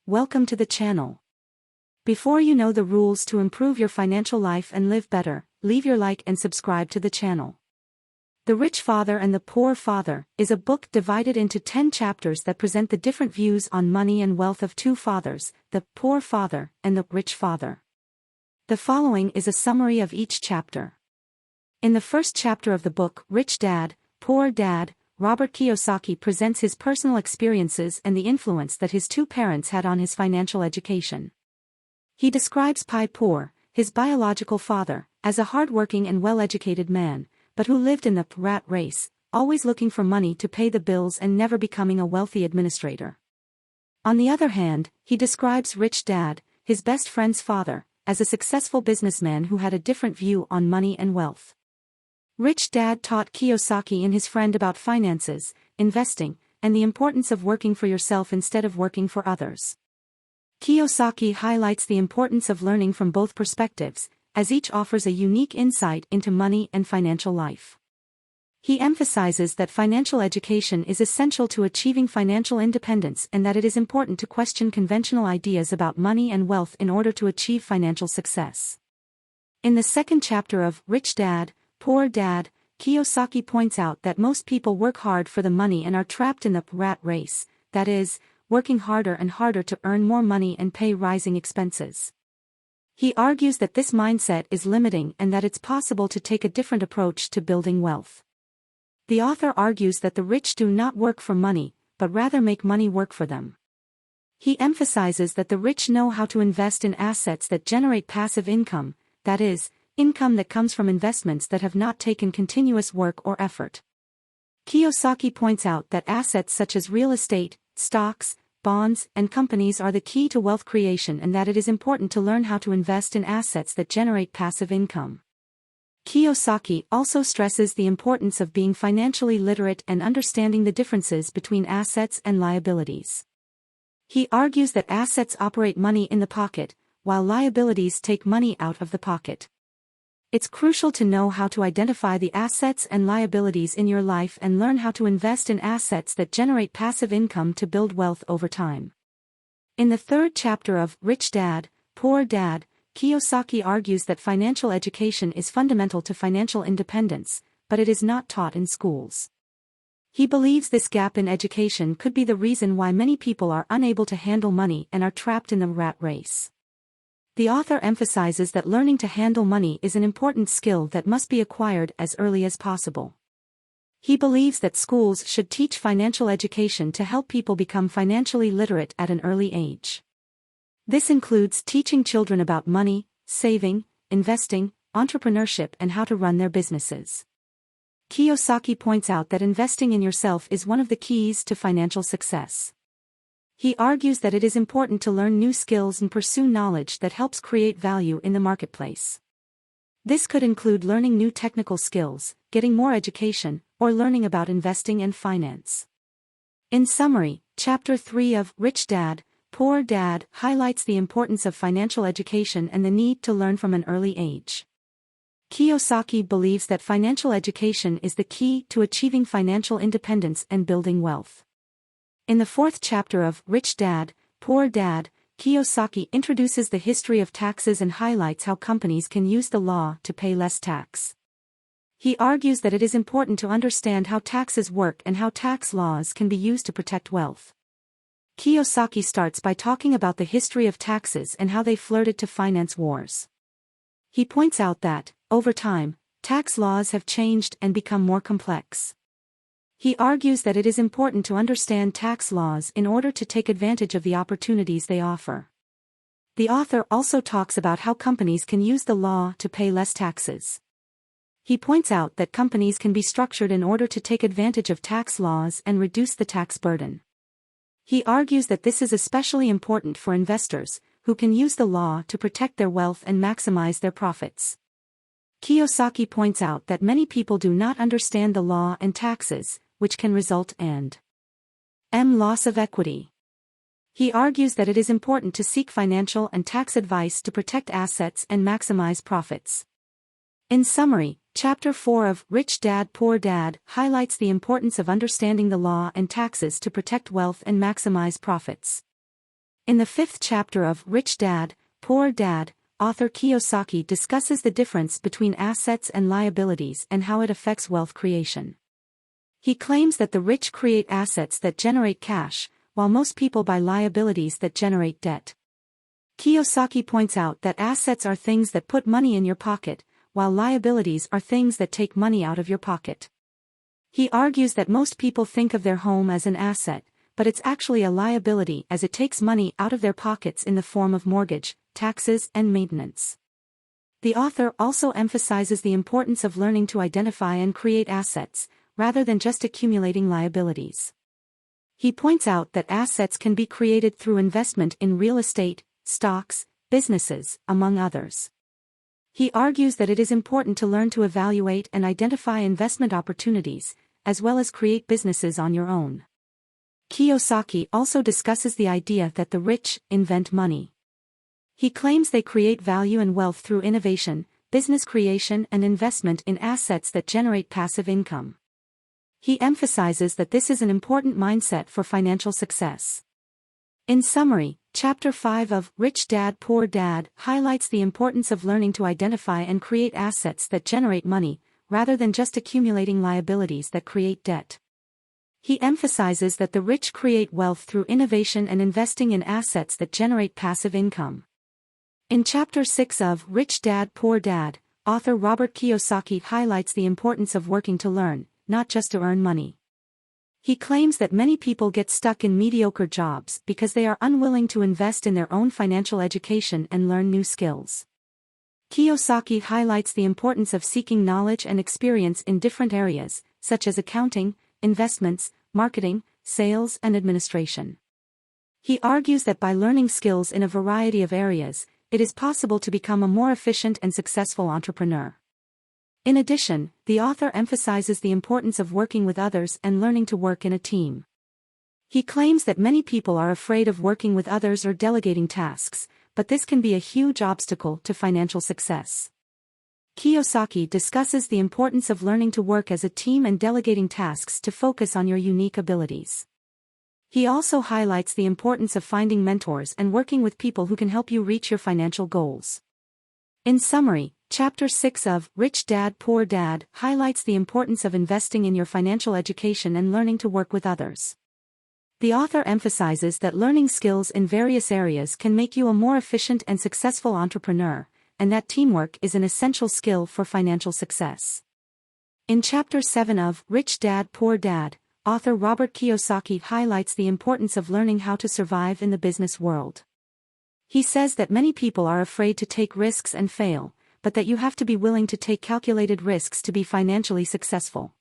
welcome to the channel. Before you know the rules to improve your financial life and live better, leave your like and subscribe to the channel. The Rich Father and the Poor Father is a book divided into 10 chapters that present the different views on money and wealth of two fathers, the poor father and the rich father. The following is a summary of each chapter. In the first chapter of the book, Rich Dad, Poor Dad, Robert Kiyosaki presents his personal experiences and the influence that his two parents had on his financial education. He describes Pai Poor, his biological father, as a hard-working and well-educated man, but who lived in the rat race, always looking for money to pay the bills and never becoming a wealthy administrator. On the other hand, he describes Rich Dad, his best friend's father, as a successful businessman who had a different view on money and wealth. Rich Dad taught Kiyosaki and his friend about finances, investing, and the importance of working for yourself instead of working for others. Kiyosaki highlights the importance of learning from both perspectives, as each offers a unique insight into money and financial life. He emphasizes that financial education is essential to achieving financial independence and that it is important to question conventional ideas about money and wealth in order to achieve financial success. In the second chapter of Rich Dad, Poor Dad, Kiyosaki points out that most people work hard for the money and are trapped in the rat race, that is, working harder and harder to earn more money and pay rising expenses. He argues that this mindset is limiting and that it's possible to take a different approach to building wealth. The author argues that the rich do not work for money, but rather make money work for them. He emphasizes that the rich know how to invest in assets that generate passive income, that is, income that comes from investments that have not taken continuous work or effort. Kiyosaki points out that assets such as real estate, stocks, bonds, and companies are the key to wealth creation and that it is important to learn how to invest in assets that generate passive income. Kiyosaki also stresses the importance of being financially literate and understanding the differences between assets and liabilities. He argues that assets operate money in the pocket, while liabilities take money out of the pocket. It's crucial to know how to identify the assets and liabilities in your life and learn how to invest in assets that generate passive income to build wealth over time. In the third chapter of Rich Dad, Poor Dad, Kiyosaki argues that financial education is fundamental to financial independence, but it is not taught in schools. He believes this gap in education could be the reason why many people are unable to handle money and are trapped in the rat race. The author emphasizes that learning to handle money is an important skill that must be acquired as early as possible. He believes that schools should teach financial education to help people become financially literate at an early age. This includes teaching children about money, saving, investing, entrepreneurship and how to run their businesses. Kiyosaki points out that investing in yourself is one of the keys to financial success. He argues that it is important to learn new skills and pursue knowledge that helps create value in the marketplace. This could include learning new technical skills, getting more education, or learning about investing and finance. In summary, Chapter 3 of Rich Dad, Poor Dad highlights the importance of financial education and the need to learn from an early age. Kiyosaki believes that financial education is the key to achieving financial independence and building wealth. In the fourth chapter of Rich Dad, Poor Dad, Kiyosaki introduces the history of taxes and highlights how companies can use the law to pay less tax. He argues that it is important to understand how taxes work and how tax laws can be used to protect wealth. Kiyosaki starts by talking about the history of taxes and how they flirted to finance wars. He points out that, over time, tax laws have changed and become more complex. He argues that it is important to understand tax laws in order to take advantage of the opportunities they offer. The author also talks about how companies can use the law to pay less taxes. He points out that companies can be structured in order to take advantage of tax laws and reduce the tax burden. He argues that this is especially important for investors, who can use the law to protect their wealth and maximize their profits. Kiyosaki points out that many people do not understand the law and taxes, which can result in loss of equity. He argues that it is important to seek financial and tax advice to protect assets and maximize profits. In summary, Chapter 4 of Rich Dad Poor Dad highlights the importance of understanding the law and taxes to protect wealth and maximize profits. In the fifth chapter of Rich Dad, Poor Dad, author Kiyosaki discusses the difference between assets and liabilities and how it affects wealth creation. He claims that the rich create assets that generate cash, while most people buy liabilities that generate debt. Kiyosaki points out that assets are things that put money in your pocket, while liabilities are things that take money out of your pocket. He argues that most people think of their home as an asset, but it's actually a liability as it takes money out of their pockets in the form of mortgage, taxes, and maintenance. The author also emphasizes the importance of learning to identify and create assets, rather than just accumulating liabilities. He points out that assets can be created through investment in real estate, stocks, businesses, among others. He argues that it is important to learn to evaluate and identify investment opportunities, as well as create businesses on your own. Kiyosaki also discusses the idea that the rich invent money. He claims they create value and wealth through innovation, business creation, and investment in assets that generate passive income. He emphasizes that this is an important mindset for financial success. In summary, Chapter 5 of Rich Dad Poor Dad highlights the importance of learning to identify and create assets that generate money, rather than just accumulating liabilities that create debt. He emphasizes that the rich create wealth through innovation and investing in assets that generate passive income. In Chapter 6 of Rich Dad Poor Dad, author Robert Kiyosaki highlights the importance of working to learn, not just to earn money. He claims that many people get stuck in mediocre jobs because they are unwilling to invest in their own financial education and learn new skills. Kiyosaki highlights the importance of seeking knowledge and experience in different areas, such as accounting, investments, marketing, sales, and administration. He argues that by learning skills in a variety of areas, it is possible to become a more efficient and successful entrepreneur. In addition, the author emphasizes the importance of working with others and learning to work in a team. He claims that many people are afraid of working with others or delegating tasks, but this can be a huge obstacle to financial success. Kiyosaki discusses the importance of learning to work as a team and delegating tasks to focus on your unique abilities. He also highlights the importance of finding mentors and working with people who can help you reach your financial goals. In summary, Chapter 6 of Rich Dad Poor Dad highlights the importance of investing in your financial education and learning to work with others. The author emphasizes that learning skills in various areas can make you a more efficient and successful entrepreneur, and that teamwork is an essential skill for financial success. In Chapter 7 of Rich Dad Poor Dad, author Robert Kiyosaki highlights the importance of learning how to survive in the business world. He says that many people are afraid to take risks and fail, but that you have to be willing to take calculated risks to be financially successful.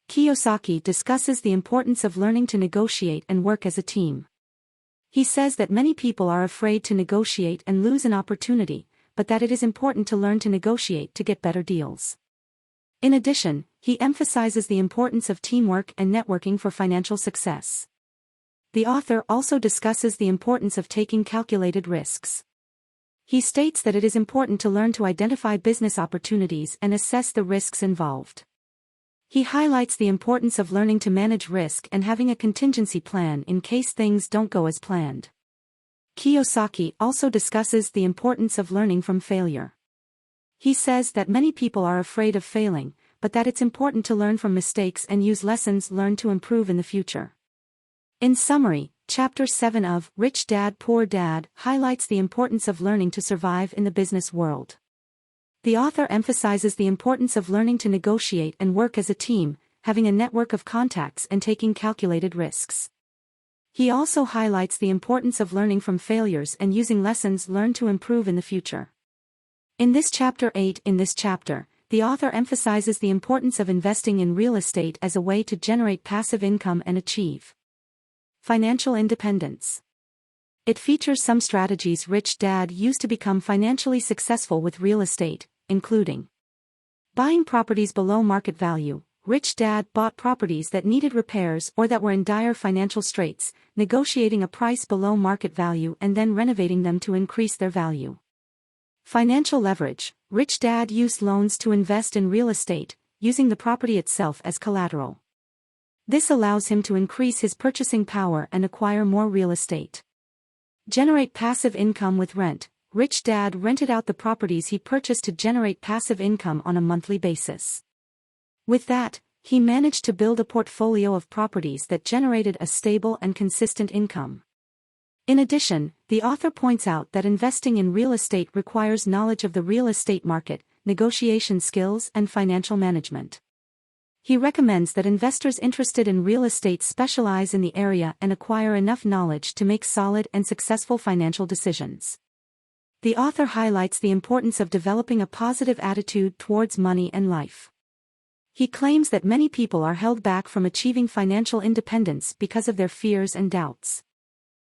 Kiyosaki discusses the importance of learning to negotiate and work as a team. He says that many people are afraid to negotiate and lose an opportunity, but that it is important to learn to negotiate to get better deals. In addition, he emphasizes the importance of teamwork and networking for financial success. The author also discusses the importance of taking calculated risks. He states that it is important to learn to identify business opportunities and assess the risks involved. He highlights the importance of learning to manage risk and having a contingency plan in case things don't go as planned. Kiyosaki also discusses the importance of learning from failure. He says that many people are afraid of failing, but that it's important to learn from mistakes and use lessons learned to improve in the future. In summary, Chapter 7 of Rich Dad Poor Dad highlights the importance of learning to survive in the business world. The author emphasizes the importance of learning to negotiate and work as a team, having a network of contacts and taking calculated risks. He also highlights the importance of learning from failures and using lessons learned to improve in the future. In this chapter, the author emphasizes the importance of investing in real estate as a way to generate passive income and achieve financial independence. It features some strategies Rich Dad used to become financially successful with real estate, including buying properties below market value. Rich Dad bought properties that needed repairs or that were in dire financial straits, negotiating a price below market value and then renovating them to increase their value. Financial leverage. Rich Dad used loans to invest in real estate, using the property itself as collateral. This allows him to increase his purchasing power and acquire more real estate. Generate passive income with rent. Rich Dad rented out the properties he purchased to generate passive income on a monthly basis. With that, he managed to build a portfolio of properties that generated a stable and consistent income. In addition, the author points out that investing in real estate requires knowledge of the real estate market, negotiation skills, and financial management. He recommends that investors interested in real estate specialize in the area and acquire enough knowledge to make solid and successful financial decisions. The author highlights the importance of developing a positive attitude towards money and life. He claims that many people are held back from achieving financial independence because of their fears and doubts.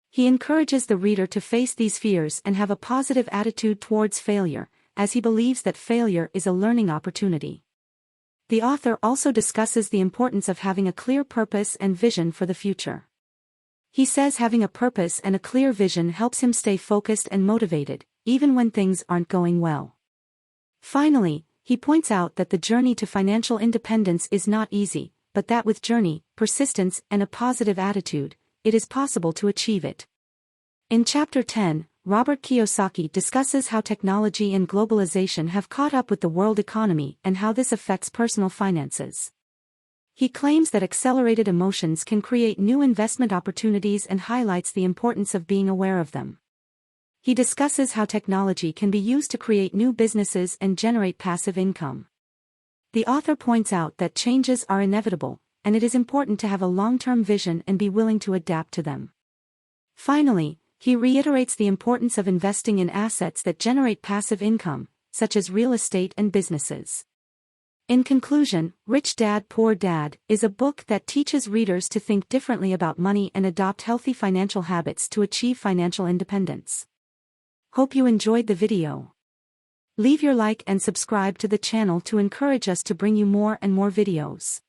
He encourages the reader to face these fears and have a positive attitude towards failure, as he believes that failure is a learning opportunity. The author also discusses the importance of having a clear purpose and vision for the future. He says having a purpose and a clear vision helps him stay focused and motivated, even when things aren't going well. Finally, he points out that the journey to financial independence is not easy, but that with journey, persistence, and a positive attitude, it is possible to achieve it. In Chapter 10, Robert Kiyosaki discusses how technology and globalization have caught up with the world economy and how this affects personal finances. He claims that accelerated emotions can create new investment opportunities and highlights the importance of being aware of them. He discusses how technology can be used to create new businesses and generate passive income. The author points out that changes are inevitable, and it is important to have a long-term vision and be willing to adapt to them. Finally, he reiterates the importance of investing in assets that generate passive income, such as real estate and businesses. In conclusion, Rich Dad, Poor Dad is a book that teaches readers to think differently about money and adopt healthy financial habits to achieve financial independence. Hope you enjoyed the video. Leave your like and subscribe to the channel to encourage us to bring you more and more videos.